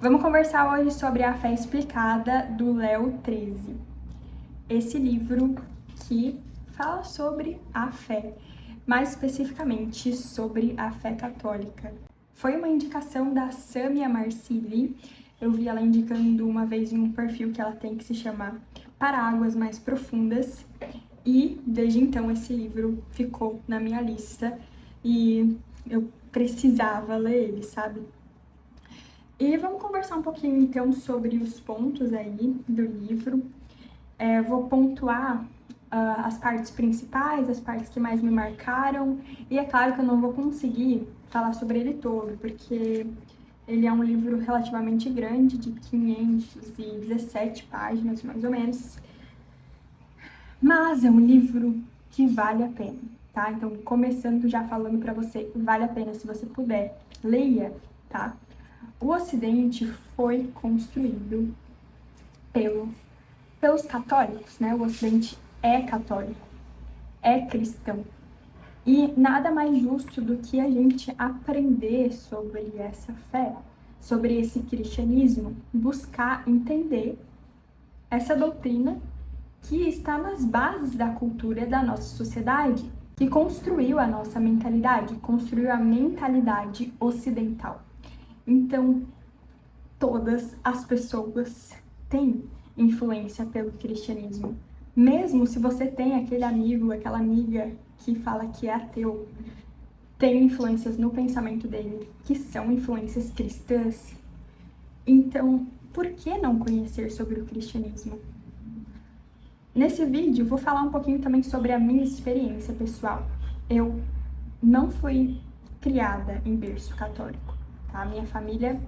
Vamos conversar hoje sobre A Fé Explicada, do Léo 13. Esse livro que fala sobre a fé, mais especificamente sobre a fé católica. Foi uma indicação da Samia Marsili. Eu vi ela indicando uma vez em um perfil que ela tem que se chama Para Águas Mais Profundas. E desde então esse livro ficou na minha lista e eu precisava ler ele, sabe? E vamos conversar um pouquinho então sobre os pontos aí do livro. Vou pontuar as partes principais, as partes que mais me marcaram, e é claro que eu não vou conseguir falar sobre ele todo, porque ele é um livro relativamente grande, de 517 páginas, mais ou menos, mas é um livro que vale a pena, tá? Então, começando já falando pra você, vale a pena se você puder, leia, tá? O Ocidente foi construído pelos católicos, né? O Ocidente é católico, é cristão. E nada mais justo do que a gente aprender sobre essa fé, sobre esse cristianismo, buscar entender essa doutrina que está nas bases da cultura da nossa sociedade, que construiu a nossa mentalidade, construiu a mentalidade ocidental. Então, todas as pessoas têm influência pelo cristianismo. Mesmo se você tem aquele amigo, aquela amiga que fala que é ateu, tem influências no pensamento dele que são influências cristãs. Então, por que não conhecer sobre o cristianismo? Nesse vídeo, vou falar um pouquinho também sobre a minha experiência pessoal. Eu não fui criada em berço católico, tá? Minha família,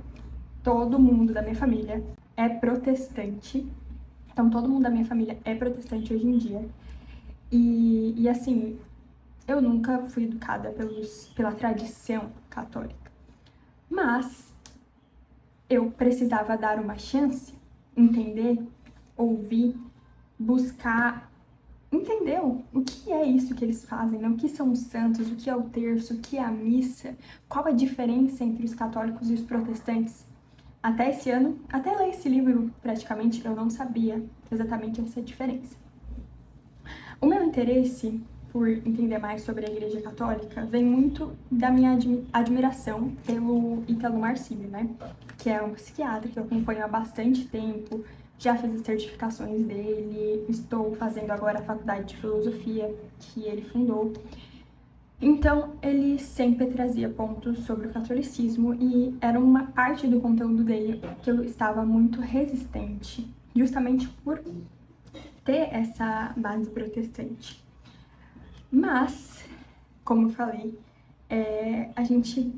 todo mundo da minha família é protestante. Então, todo mundo da minha família é protestante hoje em dia. E assim, eu nunca fui educada pela tradição católica. Mas eu precisava dar uma chance, entender, ouvir, buscar entender o que é isso que eles fazem, né? O que são os santos, o que é o terço, o que é a missa, qual a diferença entre os católicos e os protestantes. Até esse ano, até ler esse livro praticamente, eu não sabia exatamente essa diferença. O meu interesse por entender mais sobre a Igreja Católica vem muito da minha admiração pelo Ítalo Marcílio, né? Que é um psiquiatra que eu acompanho há bastante tempo, já fiz as certificações dele, estou fazendo agora a faculdade de filosofia que ele fundou. Então, ele sempre trazia pontos sobre o catolicismo e era uma parte do conteúdo dele que eu estava muito resistente, justamente por ter essa base protestante. Mas, como eu falei, a gente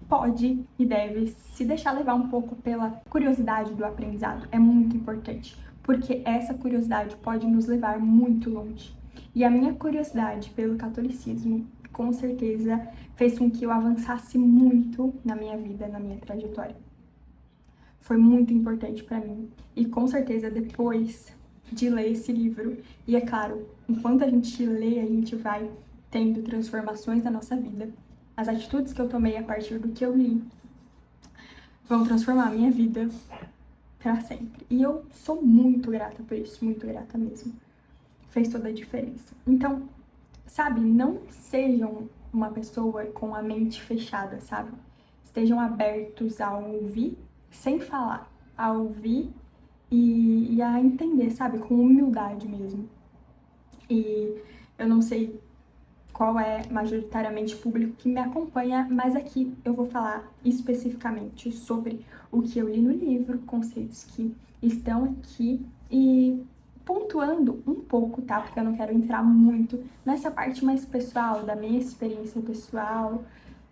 pode e deve se deixar levar um pouco pela curiosidade do aprendizado. É muito importante, porque essa curiosidade pode nos levar muito longe. E a minha curiosidade pelo catolicismo, com certeza, fez com que eu avançasse muito na minha vida, na minha trajetória. Foi muito importante para mim. E com certeza, depois de ler esse livro, e é claro, enquanto a gente lê, a gente vai tendo transformações na nossa vida. As atitudes que eu tomei a partir do que eu li vão transformar a minha vida para sempre. E eu sou muito grata por isso, muito grata mesmo. Fez toda a diferença. Então, sabe, não sejam uma pessoa com a mente fechada, sabe? Estejam abertos a ouvir sem falar, a ouvir e a entender, sabe? Com humildade mesmo. E eu não sei qual é majoritariamente o público que me acompanha, mas aqui eu vou falar especificamente sobre o que eu li no livro, conceitos que estão aqui e pontuando um pouco, tá? Porque eu não quero entrar muito nessa parte mais pessoal, da minha experiência pessoal,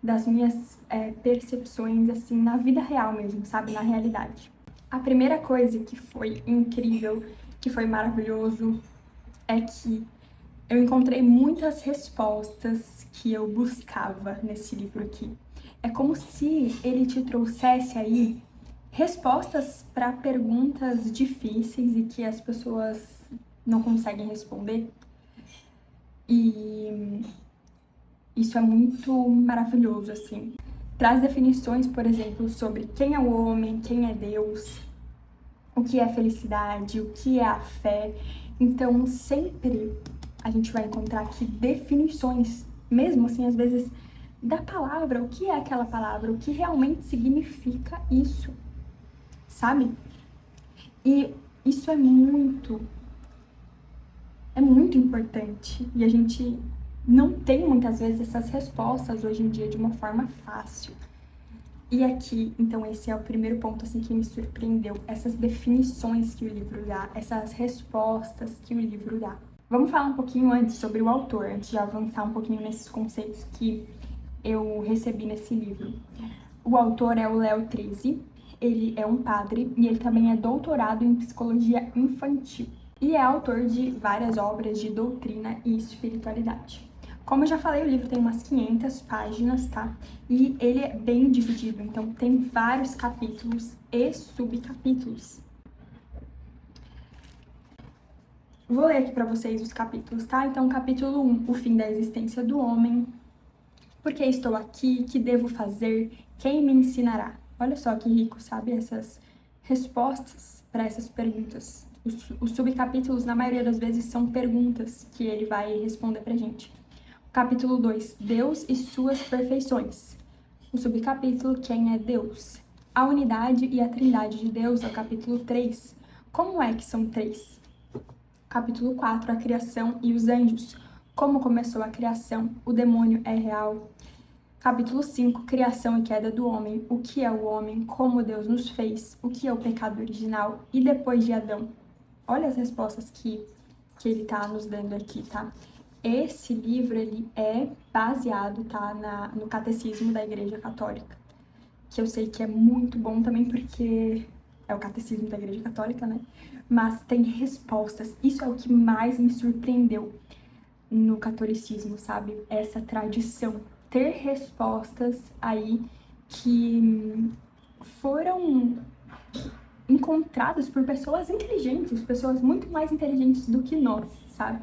das minhas percepções, assim, na vida real mesmo, sabe? Na realidade. A primeira coisa que foi incrível, que foi maravilhoso, é que eu encontrei muitas respostas que eu buscava nesse livro aqui. É como se ele te trouxesse aí respostas para perguntas difíceis e que as pessoas não conseguem responder. E isso é muito maravilhoso, assim. traz definições, por exemplo, sobre quem é o homem, quem é Deus, o que é felicidade, o que é a fé. Então, sempre a gente vai encontrar aqui definições, mesmo assim, às vezes, da palavra, o que é aquela palavra, o que realmente significa isso, sabe? E isso é muito importante. E a gente não tem muitas vezes essas respostas hoje em dia de uma forma fácil. E aqui, então, esse é o primeiro ponto, assim, que me surpreendeu. Essas definições que o livro dá, essas respostas que o livro dá. Vamos falar um pouquinho antes sobre o autor, antes de avançar um pouquinho nesses conceitos que eu recebi nesse livro. O autor é o Léo Treze, ele é um padre e ele também é doutorado em psicologia infantil. E é autor de várias obras de doutrina e espiritualidade. Como eu já falei, o livro tem umas 500 páginas, tá? E ele é bem dividido, então tem vários capítulos e subcapítulos. Vou ler aqui para vocês os capítulos, tá? Então, capítulo 1, o fim da existência do homem. Por que estou aqui? Que devo fazer? Quem me ensinará? Olha só que rico, sabe? Essas respostas para essas perguntas. Os subcapítulos, na maioria das vezes, são perguntas que ele vai responder pra gente. Capítulo 2, Deus e suas perfeições. O subcapítulo, quem é Deus? A unidade e a trindade de Deus, é o capítulo 3. Como é que são três? Capítulo 4, a criação e os anjos. Como começou a criação? O demônio é real. Capítulo 5, criação e queda do homem. O que é o homem? Como Deus nos fez? O que é o pecado original? E depois de Adão? Olha as respostas que ele tá nos dando aqui, tá? Esse livro, ele é baseado, tá, no Catecismo da Igreja Católica, que eu sei que é muito bom também porque é o Catecismo da Igreja Católica, né? Mas tem respostas. Isso é o que mais me surpreendeu no catolicismo, sabe? Essa tradição. Ter respostas aí que foram encontradas por pessoas inteligentes, pessoas muito mais inteligentes do que nós, sabe?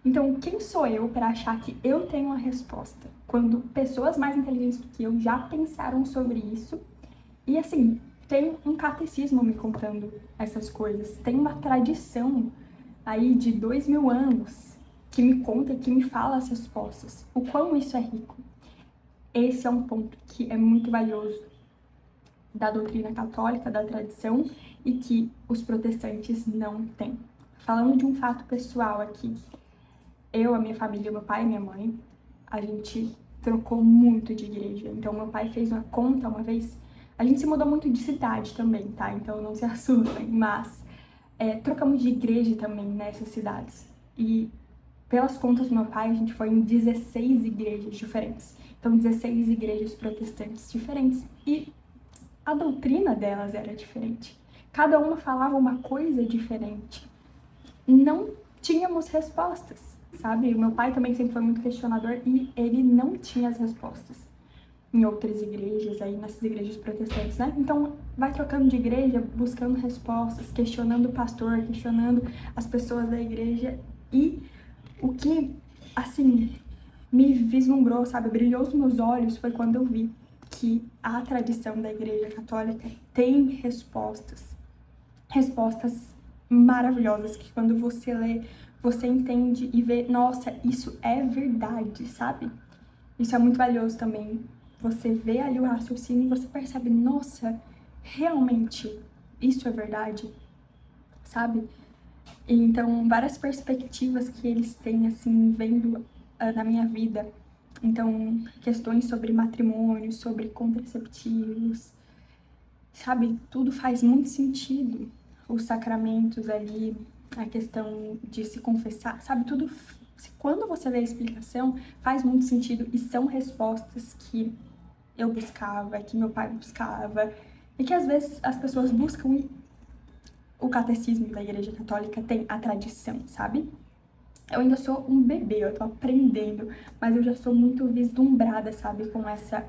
Então, quem sou eu para achar que eu tenho a resposta? Quando pessoas mais inteligentes do que eu já pensaram sobre isso. E assim, tem um catecismo me contando essas coisas. Tem uma tradição aí de 2000 anos que me conta, que me fala as respostas. O quão isso é rico. Esse é um ponto que é muito valioso da doutrina católica, da tradição, e que os protestantes não têm. Falando de um fato pessoal aqui, eu, a minha família, meu pai e minha mãe, a gente trocou muito de igreja. Então, meu pai fez uma conta uma vez. A gente se mudou muito de cidade também, tá? Então, não se assustem. Mas trocamos de igreja também nessas cidades. E, pelas contas do meu pai, a gente foi em 16 igrejas diferentes. Então, 16 igrejas protestantes diferentes. E a doutrina delas era diferente. Cada uma falava uma coisa diferente. Não tínhamos respostas, sabe? O meu pai também sempre foi muito questionador e ele não tinha as respostas em outras igrejas, aí nessas igrejas protestantes, né? Então, vai trocando de igreja, buscando respostas, questionando o pastor, questionando as pessoas da igreja. E o que, assim, me vislumbrou, sabe? Brilhou os meus olhos foi quando eu vi que a tradição da Igreja Católica tem respostas maravilhosas, que quando você lê, você entende e vê, nossa, isso é verdade, sabe? Isso é muito valioso também. Você vê ali o raciocínio e você percebe, nossa, realmente, isso é verdade, sabe? E então, várias perspectivas que eles têm, assim, vendo na minha vida. Então, questões sobre matrimônio, sobre contraceptivos, sabe? Tudo faz muito sentido. Os sacramentos ali, a questão de se confessar, sabe? Tudo, quando você lê a explicação, faz muito sentido e são respostas que eu buscava, que meu pai buscava, e que às vezes as pessoas buscam e o catecismo da Igreja Católica tem a tradição, sabe? Eu ainda sou um bebê, eu tô aprendendo, mas eu já sou muito vislumbrada, sabe, com essa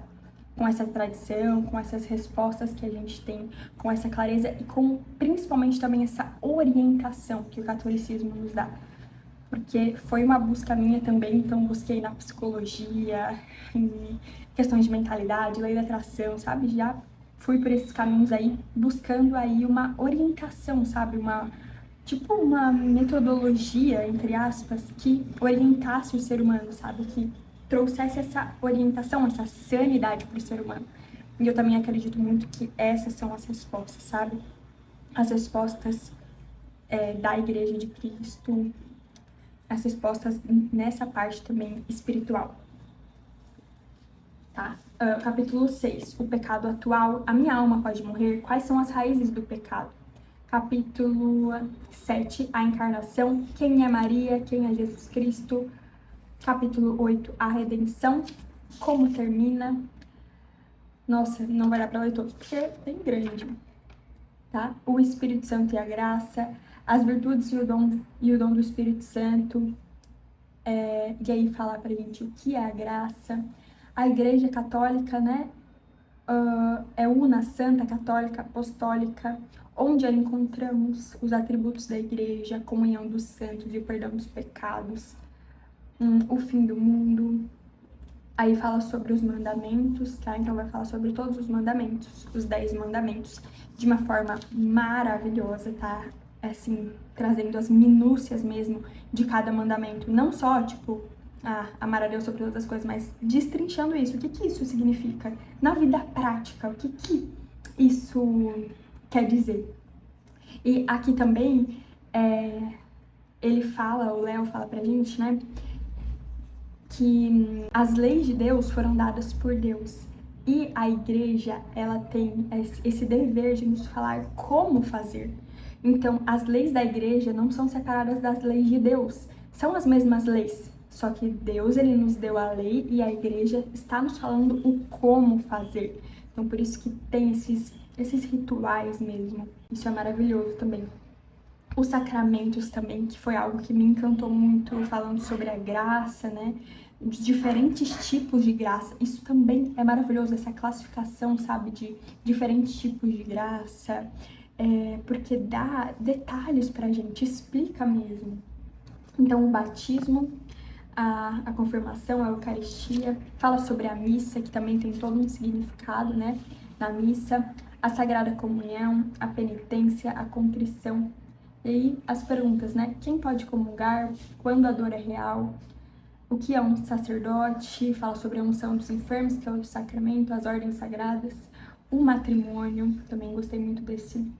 tradição, com essas respostas que a gente tem, com essa clareza e com principalmente também essa orientação que o catolicismo nos dá. porque foi uma busca minha também, então busquei na psicologia, em questões de mentalidade, lei da atração, sabe? Já fui por esses caminhos aí, buscando aí uma orientação, sabe? Tipo uma metodologia, entre aspas, que orientasse o ser humano, sabe? Que trouxesse essa orientação, essa sanidade para o ser humano. E eu também acredito muito que essas são as respostas, sabe? As respostas da Igreja de Cristo, as respostas nessa parte também espiritual, tá? Capítulo 6, o pecado atual, a minha alma pode morrer, quais são as raízes do pecado? Capítulo 7, a encarnação, quem é Maria, quem é Jesus Cristo? Capítulo 8, a redenção, como termina? Nossa, não vai dar pra ler todos, porque é bem grande, tá? O Espírito Santo e a graça, as virtudes e o dom do Espírito Santo, e aí falar pra gente o que é a graça. A Igreja Católica, né, é una, santa, católica, apostólica, onde a encontramos os atributos da Igreja, a comunhão dos santos e o perdão dos pecados, o fim do mundo. Aí fala sobre os mandamentos, tá? Então vai falar sobre todos os mandamentos, os 10 mandamentos, de uma forma maravilhosa, tá? Assim, trazendo as minúcias mesmo de cada mandamento. Não só, tipo, amar a Deus sobre todas as coisas, mas destrinchando isso. O que que isso significa na vida prática? O que que isso quer dizer? E aqui também, ele fala, o Léo fala pra gente, né? Que as leis de Deus foram dadas por Deus e a igreja, ela tem esse dever de nos falar como fazer. Então, as leis da igreja não são separadas das leis de Deus, são as mesmas leis, só que Deus, ele nos deu a lei e a igreja está nos falando o como fazer. Então, por isso que tem esses rituais mesmo. Isso é maravilhoso também. Os sacramentos também, que foi algo que me encantou muito, falando sobre a graça, né? De diferentes tipos de graça. Isso também é maravilhoso, essa classificação, sabe? De diferentes tipos de graça, porque dá detalhes pra gente, explica mesmo. Então, o batismo, a confirmação, a Eucaristia, fala sobre a missa, que também tem todo um significado, né? Na missa, a Sagrada Comunhão, a penitência, a contrição. E aí, as perguntas, né? Quem pode comungar? Quando a dor é real? O que é um sacerdote? Fala sobre a unção dos enfermos, que é outro sacramento, as ordens sagradas. O matrimônio, também gostei muito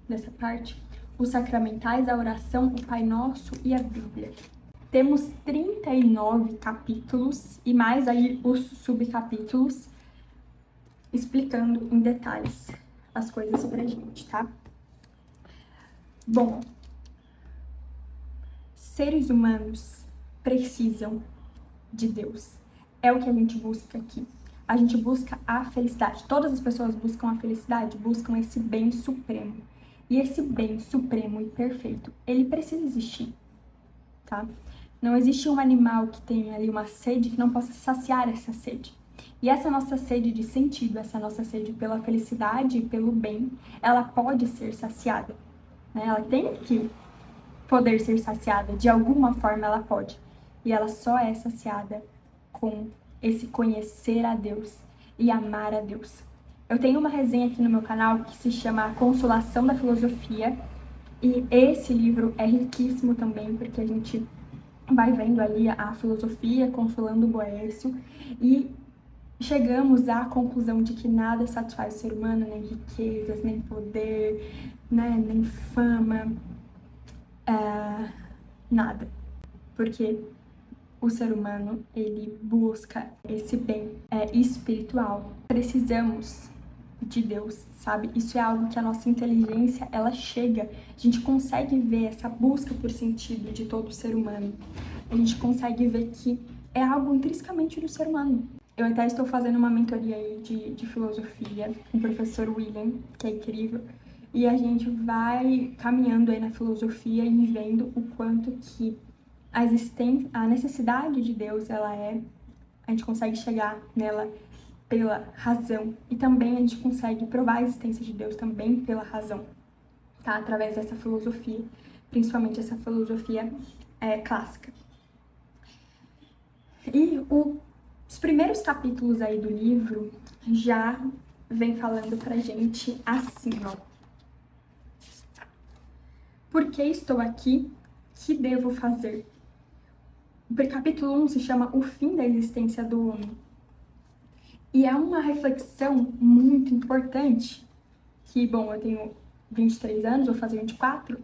dessa parte. Os sacramentais, a oração, o Pai Nosso e a Bíblia. Temos 39 capítulos e mais aí os subcapítulos explicando em detalhes as coisas pra gente, tá? Bom, seres humanos precisam de Deus. É o que a gente busca aqui. A gente busca a felicidade. Todas as pessoas buscam a felicidade, buscam esse bem supremo. E esse bem supremo e perfeito, ele precisa existir, tá? Não existe um animal que tenha ali uma sede que não possa saciar essa sede. E essa nossa sede de sentido, essa nossa sede pela felicidade e pelo bem, ela pode ser saciada, né? Ela tem que poder ser saciada, de alguma forma ela pode. E ela só é saciada com esse conhecer a Deus e amar a Deus. Eu tenho uma resenha aqui no meu canal que se chama A Consolação da Filosofia, e esse livro é riquíssimo também, porque a gente vai vendo ali a filosofia consolando o Boécio e chegamos à conclusão de que nada satisfaz o ser humano, nem riquezas, nem poder, né, nem fama, nada. Porque o ser humano, ele busca esse bem espiritual. Precisamos de Deus, sabe? Isso é algo que a nossa inteligência, ela chega. A gente consegue ver essa busca por sentido de todo ser humano. A gente consegue ver que é algo intrinsecamente do ser humano. Eu até estou fazendo uma mentoria aí de filosofia com o professor William, que é incrível. E a gente vai caminhando aí na filosofia e vendo o quanto que a necessidade de Deus, a gente consegue chegar nela pela razão, e também a gente consegue provar a existência de Deus também pela razão, tá? Através dessa filosofia, principalmente essa filosofia clássica. E os primeiros capítulos aí do livro já vem falando pra gente assim, ó. Por que estou aqui? Que devo fazer? O capítulo 1 se chama O Fim da Existência do Homem. E é uma reflexão muito importante, que, bom, eu tenho 23 anos, vou fazer 24,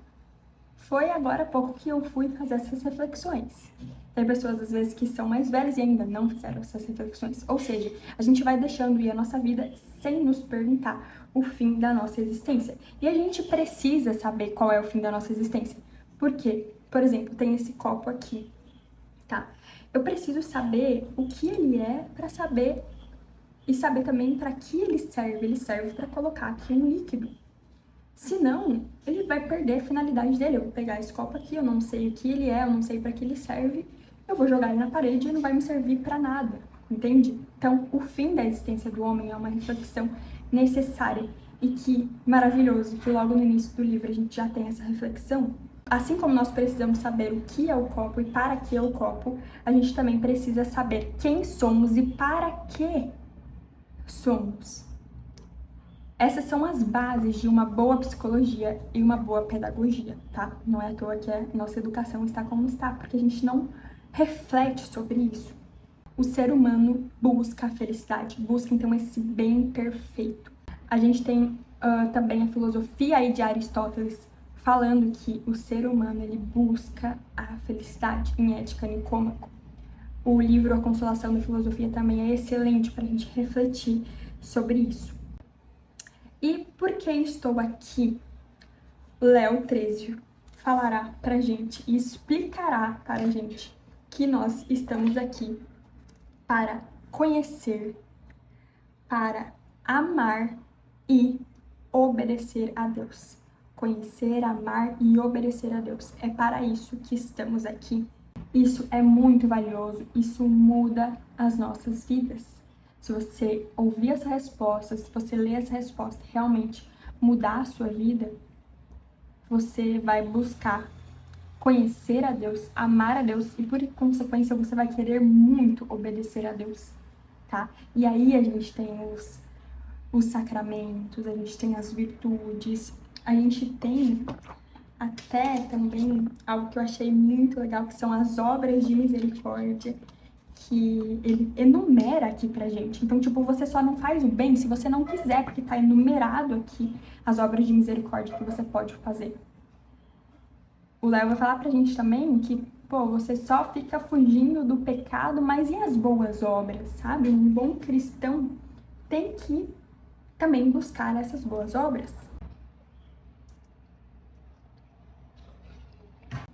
foi agora há pouco que eu fui fazer essas reflexões. Tem pessoas, às vezes, que são mais velhas e ainda não fizeram essas reflexões. Ou seja, a gente vai deixando ir a nossa vida sem nos perguntar o fim da nossa existência. E a gente precisa saber qual é o fim da nossa existência. Por quê? Por exemplo, tem esse copo aqui, tá? Eu preciso saber o que ele é para saber e saber também para que ele serve. Ele serve para colocar aqui um líquido. Senão, ele vai perder a finalidade dele. Eu vou pegar esse copo aqui, eu não sei o que ele é, eu não sei para que ele serve, eu vou jogar ele na parede e não vai me servir para nada, entende? Então, o fim da existência do homem é uma reflexão necessária e que maravilhoso que logo no início do livro a gente já tem essa reflexão. Assim como nós precisamos saber o que é o copo e para que é o copo, a gente também precisa saber quem somos e para que somos. Essas são as bases de uma boa psicologia e uma boa pedagogia, tá? Não é à toa que a nossa educação está como está, porque a gente não reflete sobre isso. O ser humano busca a felicidade, busca então esse bem perfeito. A gente tem também a filosofia aí de Aristóteles falando que o ser humano ele busca a felicidade em Ética Nicômaco. O livro A Consolação da Filosofia também é excelente para a gente refletir sobre isso. E por que estou aqui? Léo 13 falará pra gente e explicará para a gente que nós estamos aqui para conhecer, para amar e obedecer a Deus. Conhecer, amar e obedecer a Deus. É para isso que estamos aqui. Isso é muito valioso, isso muda as nossas vidas. Se você ouvir essa resposta, se você ler essa resposta e realmente mudar a sua vida, você vai buscar conhecer a Deus, amar a Deus e, por consequência, você vai querer muito obedecer a Deus, tá? E aí a gente tem os sacramentos, a gente tem as virtudes, a gente tem até também algo que eu achei muito legal, que são as obras de misericórdia, que ele enumera aqui pra gente. Então, tipo, você só não faz o bem se você não quiser, porque tá enumerado aqui as obras de misericórdia que você pode fazer. O Léo vai falar pra gente também que, pô, você só fica fugindo do pecado, mas e as boas obras, sabe? Um bom cristão tem que também buscar essas boas obras.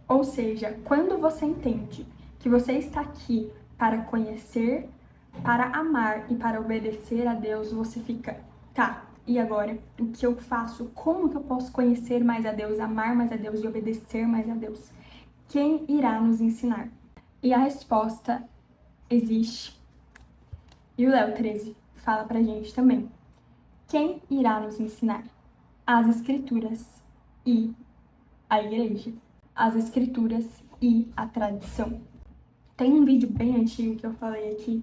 Ou seja, quando você entende que você está aqui para conhecer, para amar e para obedecer a Deus, você fica, tá, e agora? O que eu faço? Como que eu posso conhecer mais a Deus, amar mais a Deus e obedecer mais a Deus? Quem irá nos ensinar? E a resposta existe. E o Léo 13 fala pra gente também. Quem irá nos ensinar? As Escrituras e a Igreja. As Escrituras e a tradição. Tem um vídeo bem antigo que eu falei aqui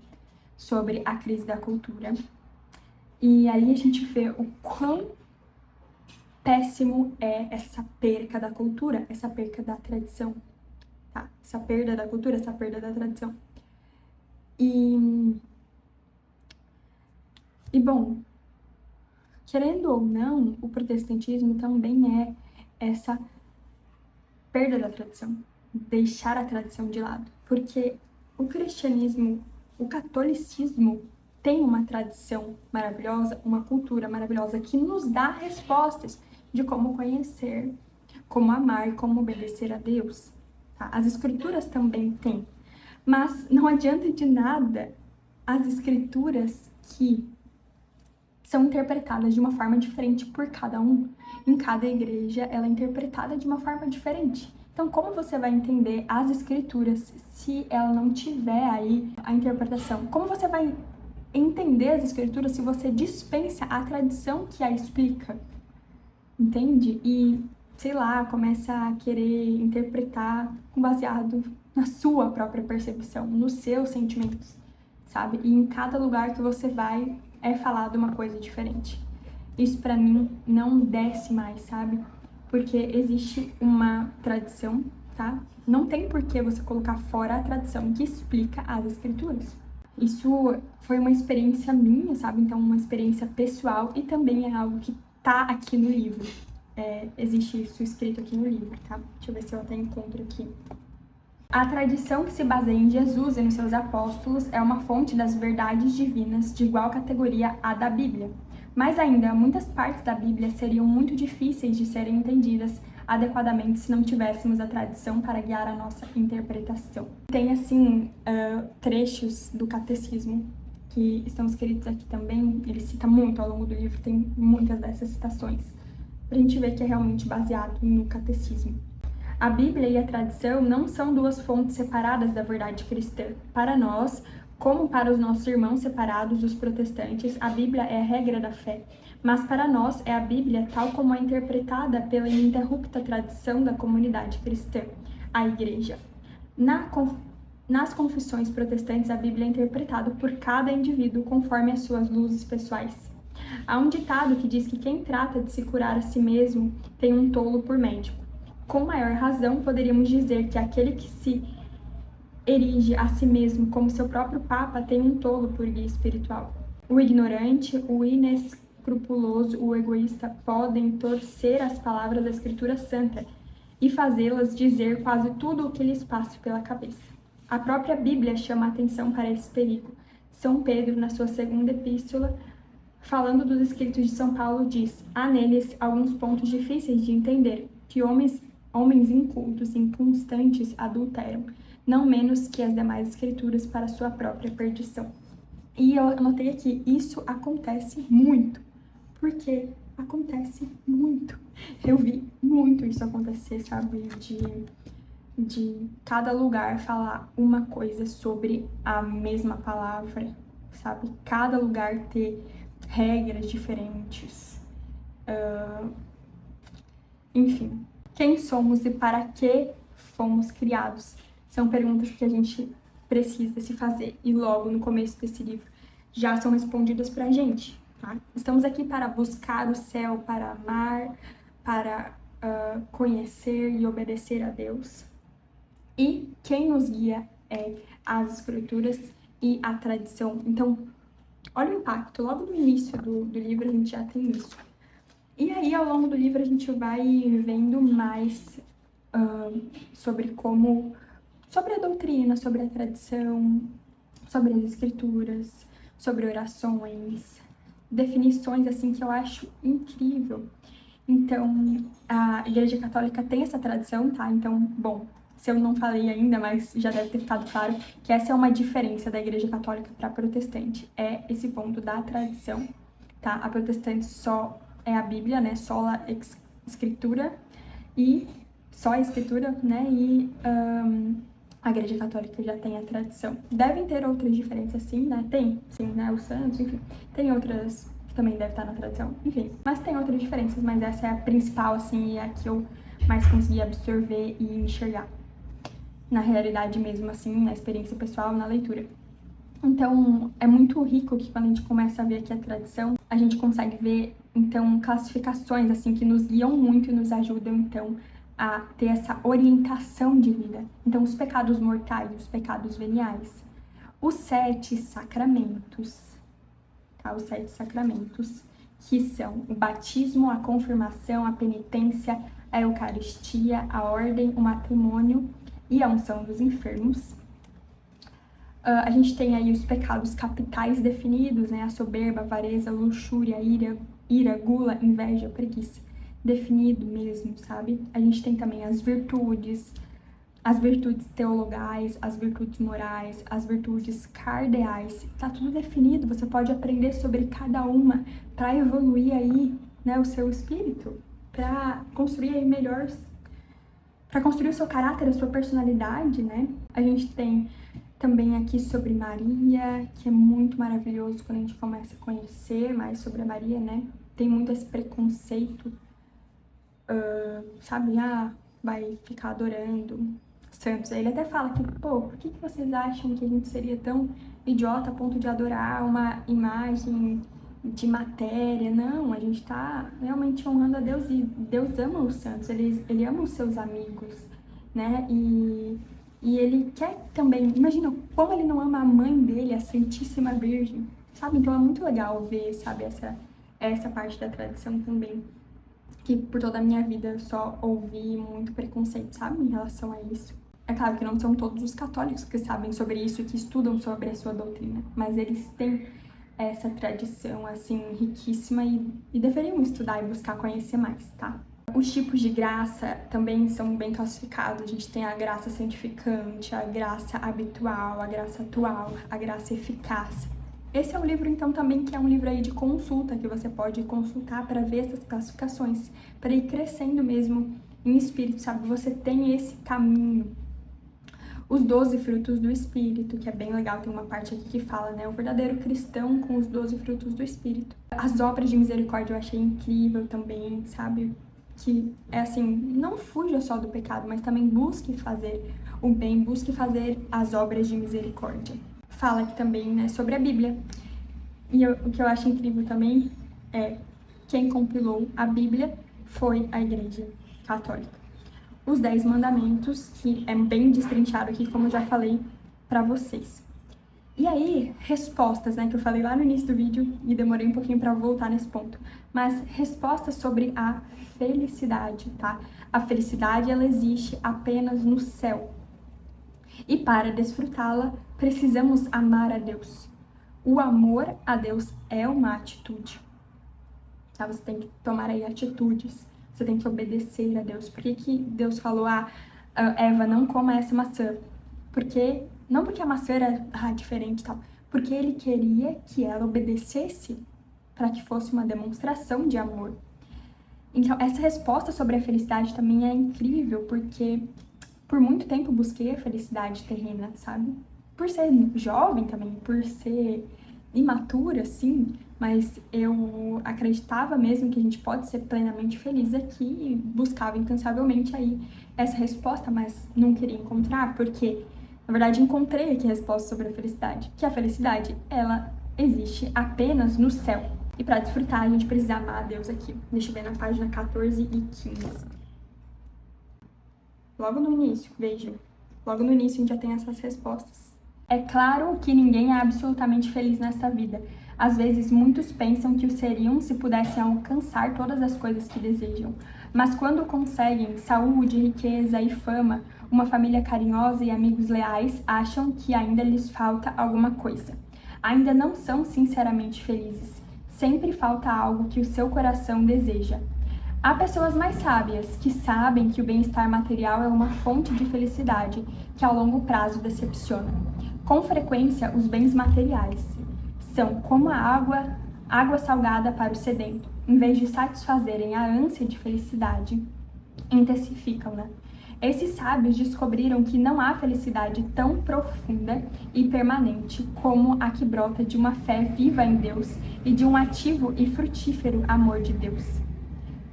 sobre a crise da cultura. E aí a gente vê o quão péssimo é essa perca da cultura, essa perca da tradição, tá? Essa perda da cultura, essa perda da tradição. E bom, querendo ou não, o protestantismo também é essa perda da tradição, deixar a tradição de lado, porque o cristianismo, o catolicismo tem uma tradição maravilhosa, uma cultura maravilhosa que nos dá respostas de como conhecer, como amar e como obedecer a Deus. Tá? As escrituras também têm, mas não adianta de nada as escrituras que são interpretadas de uma forma diferente por cada um. Em cada igreja, ela é interpretada de uma forma diferente. Então, como você vai entender as escrituras se ela não tiver aí a interpretação? Como você vai entender as escrituras se você dispensa a tradição que a explica? Entende? E, sei lá, começa a querer interpretar baseado na sua própria percepção, nos seus sentimentos, sabe? E em cada lugar que você vai é falado uma coisa diferente. Isso pra mim não desce mais, sabe? Porque existe uma tradição, tá? Não tem por que você colocar fora a tradição que explica as escrituras. Isso foi uma experiência minha, sabe? Então, uma experiência pessoal e também é algo que tá aqui no livro. Existe isso escrito aqui no livro, tá? Deixa eu ver se eu até encontro aqui. A tradição que se baseia em Jesus e nos seus apóstolos é uma fonte das verdades divinas de igual categoria à da Bíblia. Mais ainda, muitas partes da Bíblia seriam muito difíceis de serem entendidas adequadamente se não tivéssemos a tradição para guiar a nossa interpretação. Tem, assim, trechos do catecismo que estão escritos aqui também, ele cita muito ao longo do livro, tem muitas dessas citações, pra gente ver que é realmente baseado no catecismo. A Bíblia e a tradição não são duas fontes separadas da verdade cristã. Para nós, como para os nossos irmãos separados, os protestantes, a Bíblia é a regra da fé. Mas para nós é a Bíblia tal como é interpretada pela ininterrupta tradição da comunidade cristã, a Igreja. Nas confissões protestantes, a Bíblia é interpretada por cada indivíduo conforme as suas luzes pessoais. Há um ditado que diz que quem trata de se curar a si mesmo tem um tolo por médico. Com maior razão, poderíamos dizer que aquele que se erige a si mesmo como seu próprio Papa tem um tolo por guia espiritual. O ignorante, o inescrupuloso, o egoísta podem torcer as palavras da Escritura Santa e fazê-las dizer quase tudo o que lhes passe pela cabeça. A própria Bíblia chama a atenção para esse perigo. São Pedro, na sua segunda epístola, falando dos escritos de São Paulo, diz: há neles alguns pontos difíceis de entender, que homens incultos e inconstantes adulteram, não menos que as demais escrituras para sua própria perdição. E eu anotei aqui, isso acontece muito. Porque acontece muito. Eu vi muito isso acontecer, sabe? De cada lugar falar uma coisa sobre a mesma palavra, sabe? Cada lugar ter regras diferentes. Enfim. Quem somos e para que fomos criados? São perguntas que a gente precisa se fazer e logo no começo desse livro já são respondidas pra gente, tá? Estamos aqui para buscar o céu, para amar, para conhecer e obedecer a Deus. E quem nos guia é as escrituras e a tradição. Então, olha o impacto. Logo no início do livro a gente já tem isso. E aí, ao longo do livro, a gente vai vendo mais sobre a doutrina, sobre a tradição, sobre as escrituras, sobre orações, definições, assim, que eu acho incrível. Então, a Igreja Católica tem essa tradição, tá? Então, bom, se eu não falei ainda, mas já deve ter ficado claro, que essa é uma diferença da Igreja Católica para a protestante, é esse ponto da tradição, tá? A protestante só é a Bíblia, né? Só a escritura e só a escritura, né? E a Igreja Católica já tem a tradição. Devem ter outras diferenças, sim, né? Tem, sim, né? Os santos, enfim. Tem outras que também devem estar na tradição, enfim. Mas tem outras diferenças, mas essa é a principal, assim, e é a que eu mais consegui absorver e enxergar. Na realidade mesmo, assim, na experiência pessoal, na leitura. Então, é muito rico que quando a gente começa a ver aqui a tradição, a gente consegue ver, então, classificações, assim, que nos guiam muito e nos ajudam, então, a ter essa orientação de vida. Então, os pecados mortais, os pecados veniais, os 7 sacramentos, tá? Os 7 sacramentos, que são o batismo, a confirmação, a penitência, a eucaristia, a ordem, o matrimônio e a unção dos enfermos. A gente tem aí os pecados capitais definidos, né? A soberba, a avareza, a luxúria, a ira, gula, inveja, preguiça. Definido mesmo, sabe? A gente tem também as virtudes teologais, as virtudes morais, as virtudes cardeais. Tá tudo definido, você pode aprender sobre cada uma para evoluir aí, né, o seu espírito, para construir aí para construir o seu caráter, a sua personalidade, né? A gente tem também aqui sobre Maria, que é muito maravilhoso quando a gente começa a conhecer mais sobre a Maria, né? Tem muito esse preconceito, sabe? Vai ficar adorando santos. Ele até fala que, pô, por que vocês acham que a gente seria tão idiota a ponto de adorar uma imagem de matéria? Não, a gente tá realmente honrando a Deus e Deus ama os santos, ele ama os seus amigos, né? E ele quer também, imagina como ele não ama a mãe dele, a Santíssima Virgem, sabe? Então é muito legal ver, sabe, essa parte da tradição também. Que por toda a minha vida eu só ouvi muito preconceito, sabe, em relação a isso. É claro que não são todos os católicos que sabem sobre isso e que estudam sobre a sua doutrina, mas eles têm essa tradição, assim, riquíssima e deveriam estudar e buscar conhecer mais, tá? Os tipos de graça também são bem classificados. A gente tem a graça santificante, a graça habitual, a graça atual, a graça eficaz. Esse é um livro, então, também que é um livro aí de consulta, que você pode consultar para ver essas classificações, para ir crescendo mesmo em espírito, sabe? Você tem esse caminho. Os 12 frutos do Espírito, que é bem legal, tem uma parte aqui que fala, né? O verdadeiro cristão com os 12 frutos do Espírito. As obras de misericórdia eu achei incrível também, sabe? Que é assim, não fuja só do pecado, mas também busque fazer o bem, busque fazer as obras de misericórdia. Fala aqui também, né, sobre a Bíblia. E o que eu acho incrível também é quem compilou a Bíblia foi a Igreja Católica. Os 10 mandamentos, que é bem destrinchado aqui, como eu já falei para vocês. E aí, respostas, né, que eu falei lá no início do vídeo e demorei um pouquinho para voltar nesse ponto. Mas respostas sobre a felicidade, tá? A felicidade, ela existe apenas no céu. E para desfrutá-la, precisamos amar a Deus. O amor a Deus é uma atitude. Tá? Você tem que tomar aí atitudes. Você tem que obedecer a Deus. Por que Deus falou, Eva, não coma essa maçã? Não porque a maçã era diferente e tal. Porque ele queria que ela obedecesse para que fosse uma demonstração de amor. Então, essa resposta sobre a felicidade também é incrível, porque por muito tempo busquei a felicidade terrena, sabe? Por ser jovem também, por ser imatura, sim, mas eu acreditava mesmo que a gente pode ser plenamente feliz aqui e buscava incansavelmente aí essa resposta, mas não queria encontrar, porque, na verdade, encontrei aqui a resposta sobre a felicidade, que a felicidade, ela existe apenas no céu. E para desfrutar, a gente precisa amar a Deus aqui. Deixa eu ver na página 14 e 15. Logo no início, vejam. Logo no início a gente já tem essas respostas. É claro que ninguém é absolutamente feliz nesta vida. Às vezes, muitos pensam que o seriam se pudessem alcançar todas as coisas que desejam. Mas quando conseguem saúde, riqueza e fama, uma família carinhosa e amigos leais, acham que ainda lhes falta alguma coisa. Ainda não são sinceramente felizes. Sempre falta algo que o seu coração deseja. Há pessoas mais sábias que sabem que o bem-estar material é uma fonte de felicidade que ao longo prazo decepciona. Com frequência, os bens materiais são como a água salgada para o sedento. Em vez de satisfazerem a ânsia de felicidade, intensificam-na. Esses sábios descobriram que não há felicidade tão profunda e permanente como a que brota de uma fé viva em Deus e de um ativo e frutífero amor de Deus.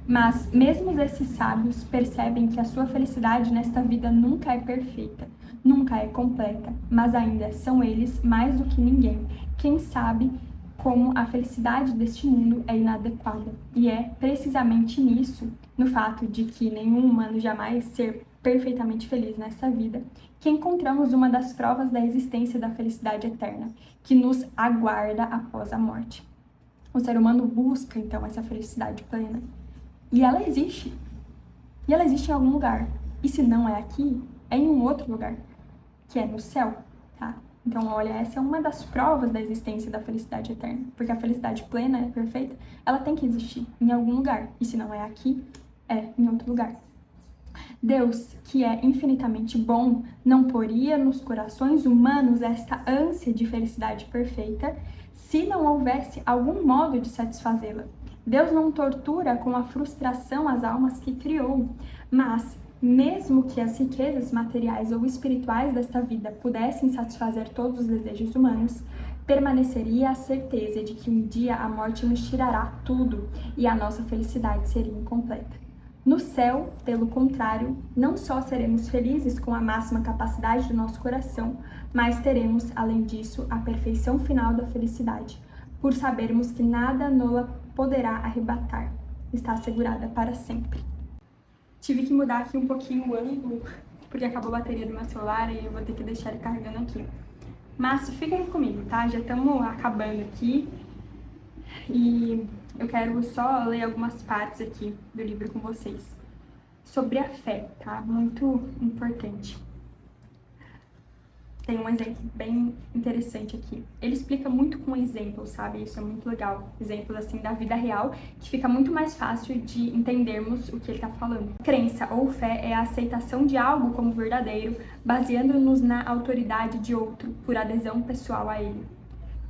Mas mesmo esses sábios percebem que a sua felicidade nesta vida nunca é perfeita, nunca é completa, mas ainda são eles, mais do que ninguém, quem sabe como a felicidade deste mundo é inadequada. E é precisamente nisso, no fato de que nenhum humano jamais ser perfeitamente feliz nesta vida, que encontramos uma das provas da existência da felicidade eterna, que nos aguarda após a morte. O ser humano busca, então, essa felicidade plena. E ela existe. E ela existe em algum lugar. E se não é aqui, é em um outro lugar, que é no céu, tá? Então, olha, essa é uma das provas da existência da felicidade eterna. Porque a felicidade plena, é perfeita, ela tem que existir em algum lugar. E se não é aqui, é em outro lugar. Deus, que é infinitamente bom, não poria nos corações humanos esta ânsia de felicidade perfeita se não houvesse algum modo de satisfazê-la. Deus não tortura com a frustração as almas que criou, mas, mesmo que as riquezas materiais ou espirituais desta vida pudessem satisfazer todos os desejos humanos, permaneceria a certeza de que um dia a morte nos tirará tudo e a nossa felicidade seria incompleta. No céu, pelo contrário, não só seremos felizes com a máxima capacidade do nosso coração, mas teremos, além disso, a perfeição final da felicidade, por sabermos que nada nola poderá arrebatar, está assegurada para sempre. Tive que mudar aqui um pouquinho o ângulo, porque acabou a bateria do meu celular e eu vou ter que deixar ele carregando aqui. Mas fica aí comigo, tá? Já estamos acabando aqui e eu quero só ler algumas partes aqui do livro com vocês. Sobre a fé, tá? Muito importante. Tem um exemplo bem interessante aqui. Ele explica muito com exemplos, sabe? Isso é muito legal. Exemplos, assim, da vida real, que fica muito mais fácil de entendermos o que ele tá falando. Crença ou fé é a aceitação de algo como verdadeiro, baseando-nos na autoridade de outro, por adesão pessoal a ele.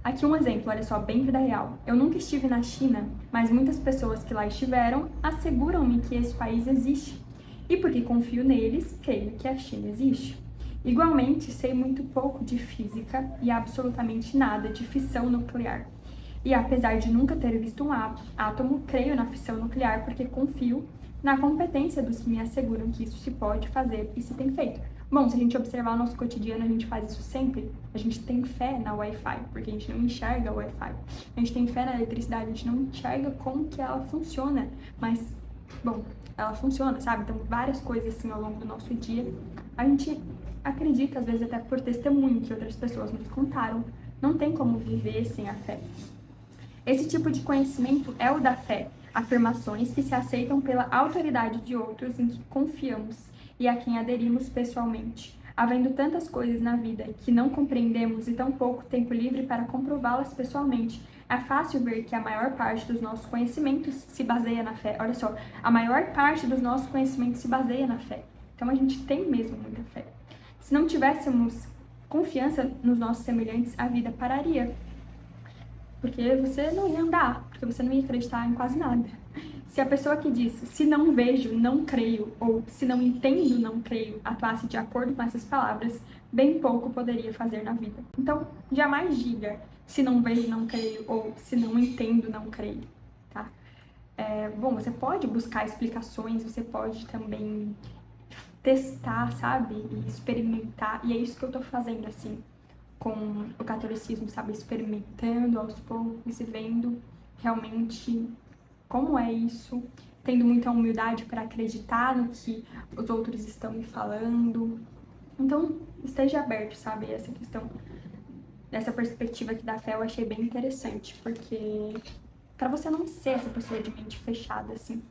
Aqui um exemplo, olha só, bem vida real. Eu nunca estive na China, mas muitas pessoas que lá estiveram asseguram-me que esse país existe. E porque confio neles, creio que a China existe. Igualmente, sei muito pouco de física e absolutamente nada de fissão nuclear. E apesar de nunca ter visto um átomo, creio na fissão nuclear porque confio na competência dos que me asseguram que isso se pode fazer e se tem feito. Bom, se a gente observar o nosso cotidiano, a gente faz isso sempre. A gente tem fé na Wi-Fi, porque a gente não enxerga o Wi-Fi. A gente tem fé na eletricidade, a gente não enxerga como que ela funciona. Mas, bom, ela funciona, sabe? Então, várias coisas assim ao longo do nosso dia, a gente acredita, às vezes até por testemunho que outras pessoas nos contaram. Não tem como viver sem a fé. Esse tipo de conhecimento é o da fé, afirmações que se aceitam pela autoridade de outros em que confiamos e a quem aderimos pessoalmente. Havendo tantas coisas na vida que não compreendemos e tão pouco tempo livre para comprová-las pessoalmente, é fácil ver que a maior parte dos nossos conhecimentos se baseia na fé. Olha só, a maior parte dos nossos conhecimentos se baseia na fé. Então a gente tem mesmo muita fé. Se não tivéssemos confiança nos nossos semelhantes, a vida pararia. Porque você não ia andar, porque você não ia acreditar em quase nada. Se a pessoa que diz, se não vejo, não creio, ou se não entendo, não creio, atuasse de acordo com essas palavras, bem pouco poderia fazer na vida. Então, jamais diga, se não vejo, não creio, ou se não entendo, não creio, tá? Bom, você pode buscar explicações, você pode também testar, sabe? E experimentar. E é isso que eu tô fazendo, assim, com o catolicismo, sabe? Experimentando aos poucos e vendo realmente como é isso. Tendo muita humildade para acreditar no que os outros estão me falando. Então, esteja aberto, sabe? Essa questão, essa perspectiva aqui da fé eu achei bem interessante. Porque para você não ser essa pessoa de mente fechada, assim.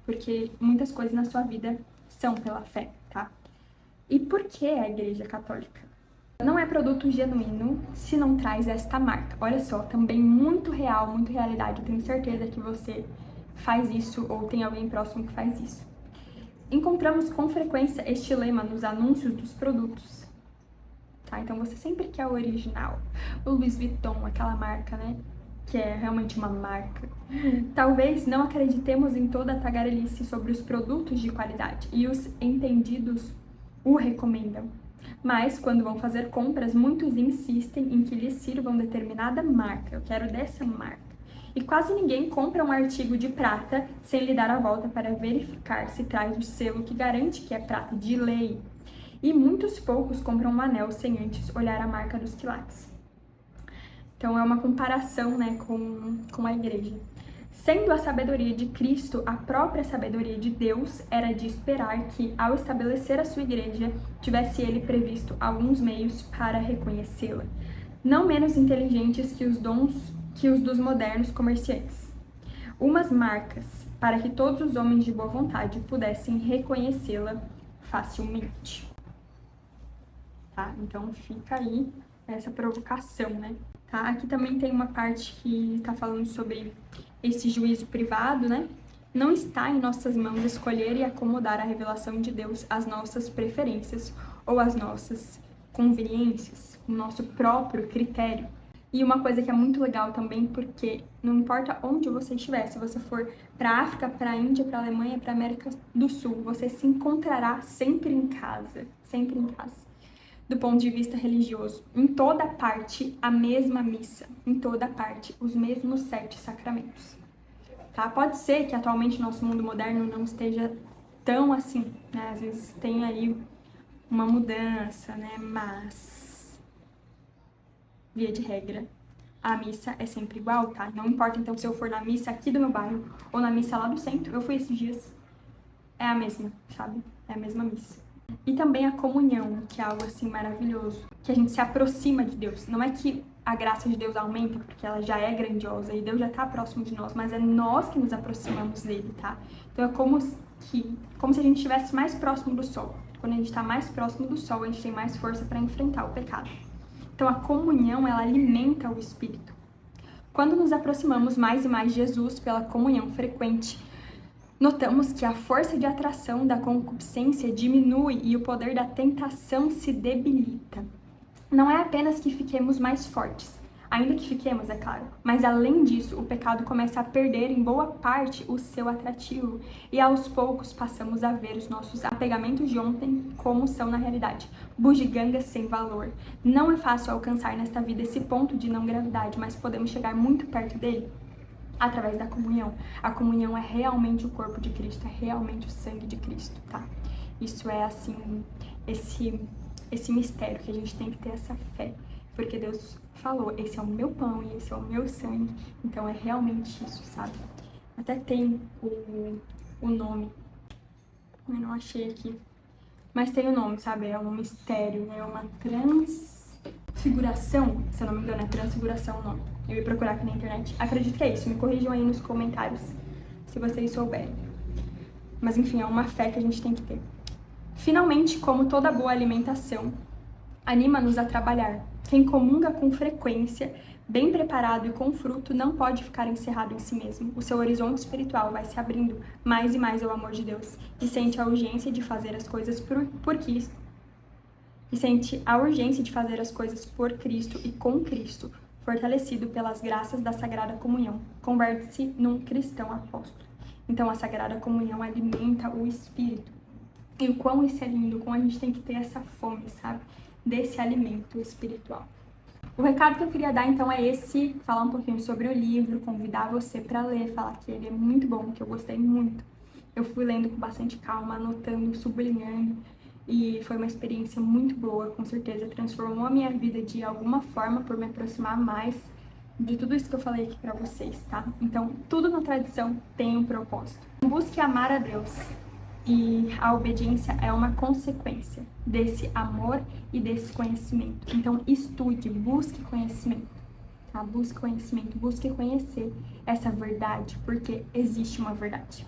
Porque muitas coisas na sua vida são pela fé, tá? E por que a Igreja Católica? Não é produto genuíno se não traz esta marca. Olha só, também muito real, muito realidade. Eu tenho certeza que você faz isso ou tem alguém próximo que faz isso. Encontramos com frequência este lema nos anúncios dos produtos. Tá? Então você sempre quer o original. O Louis Vuitton, aquela marca, né? Que é realmente uma marca. Talvez não acreditemos em toda a tagarelice sobre os produtos de qualidade e os entendidos o recomendam. Mas, quando vão fazer compras, muitos insistem em que lhes sirvam determinada marca. Eu quero dessa marca. E quase ninguém compra um artigo de prata sem lhe dar a volta para verificar se traz o selo que garante que é prata de lei. E muitos poucos compram um anel sem antes olhar a marca dos quilates. Então é uma comparação, né, com a igreja. Sendo a sabedoria de Cristo a própria sabedoria de Deus, era de esperar que, ao estabelecer a sua igreja, tivesse ele previsto alguns meios para reconhecê-la, não menos inteligentes que os dos modernos comerciantes. Umas marcas para que todos os homens de boa vontade pudessem reconhecê-la facilmente. Tá? Então fica aí essa provocação, né? Tá? Aqui também tem uma parte que está falando sobre esse juízo privado, né? Não está em nossas mãos escolher e acomodar a revelação de Deus às nossas preferências ou às nossas conveniências, o nosso próprio critério. E uma coisa que é muito legal também, porque não importa onde você estiver, se você for para a África, para a Índia, para a Alemanha, para a América do Sul, você se encontrará sempre em casa, sempre em casa. Do ponto de vista religioso, em toda parte a mesma missa, em toda parte os mesmos 7 sacramentos. tá? Pode ser que atualmente o nosso mundo moderno não esteja tão assim, né? Às vezes tem aí uma mudança, né? Mas, via de regra, a missa é sempre igual, tá? Não importa, então, se eu for na missa aqui do meu bairro ou na missa lá do centro, eu fui esses dias, é a mesma, sabe? É a mesma missa. E também a comunhão, que é algo, assim, maravilhoso, que a gente se aproxima de Deus. Não é que a graça de Deus aumenta, porque ela já é grandiosa e Deus já tá próximo de nós, mas é nós que nos aproximamos dele, tá? Então é como se a gente estivesse mais próximo do sol. Quando a gente tá mais próximo do sol, a gente tem mais força para enfrentar o pecado. Então a comunhão, ela alimenta o espírito. Quando nos aproximamos mais e mais de Jesus pela comunhão frequente, notamos que a força de atração da concupiscência diminui e o poder da tentação se debilita. Não é apenas que fiquemos mais fortes, ainda que fiquemos, é claro, mas além disso, o pecado começa a perder em boa parte o seu atrativo e aos poucos passamos a ver os nossos apegamentos de ontem como são na realidade, bugigangas sem valor. Não é fácil alcançar nesta vida esse ponto de não gravidade, mas podemos chegar muito perto dele através da comunhão. A comunhão é realmente o corpo de Cristo, é realmente o sangue de Cristo, tá? Isso é, assim, esse mistério que a gente tem que ter essa fé, porque Deus falou, esse é o meu pão e esse é o meu sangue, então é realmente isso, sabe? Até tem o nome, eu não achei aqui, mas tem o nome, sabe? É um mistério, é uma transfiguração, se eu não me engano, é transfiguração o nome. Eu ia procurar aqui na internet. Acredito que é isso, me corrijam aí nos comentários, se vocês souberem. Mas enfim, é uma fé que a gente tem que ter. Finalmente, como toda boa alimentação, anima-nos a trabalhar. Quem comunga com frequência, bem preparado e com fruto, não pode ficar encerrado em si mesmo. O seu horizonte espiritual vai se abrindo mais e mais ao amor de Deus e sente a urgência de fazer as coisas por Cristo e com Cristo, fortalecido pelas graças da Sagrada Comunhão. Converte-se num cristão apóstolo. Então, a Sagrada Comunhão alimenta o espírito. E o quão isso é lindo, como a gente tem que ter essa fome, sabe? Desse alimento espiritual. O recado que eu queria dar, então, é esse. Falar um pouquinho sobre o livro, convidar você para ler, falar que ele é muito bom, que eu gostei muito. Eu fui lendo com bastante calma, anotando, sublinhando. E foi uma experiência muito boa, com certeza. Transformou a minha vida de alguma forma, por me aproximar mais de tudo isso que eu falei aqui para vocês, tá? Então, tudo na tradição tem um propósito. Busque amar a Deus. E a obediência é uma consequência desse amor e desse conhecimento. Então, estude, busque conhecimento, tá? Busque conhecimento, busque conhecer essa verdade, porque existe uma verdade.